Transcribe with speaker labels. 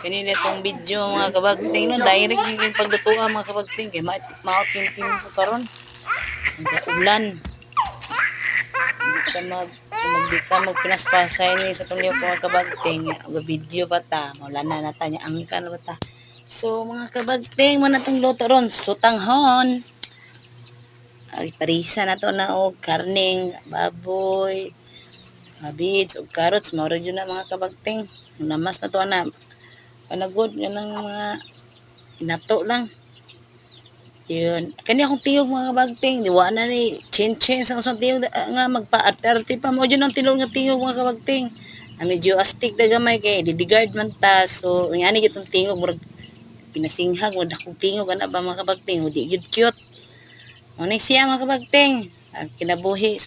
Speaker 1: Kanina itong video mga kabagting no, direct yung paglutuan mga kabagting kay maot yung team ko karon. Ulan. Hindi ka magpinaspasay ni sa itong liwag mga kabagting. Video pa ta, wala na nata niya angkan ba ta. So mga kabagting mo na itong luto ron, sutanghon. Ay parisa na to na og karning baboy, cabbage ug carrots mao ra na mga kabagting. Namas na to na panagod yan ang mga inato lang. Yun. Kani akong tiyog mga kabagting. Diwa na ni chen-chen sa usang tiyog nga magpa-arte-arte pa. Mo dyan ang tilog nga tiyog mga kabagting. Medyo astig na gamay kay didigard man ta. So, yung ani itong tingog. Murag pinasinghag. Murag akong tingog. Ano ba mga kabagting? Hindi yun cute. Ano siya mga kabagting. Kinabuhi.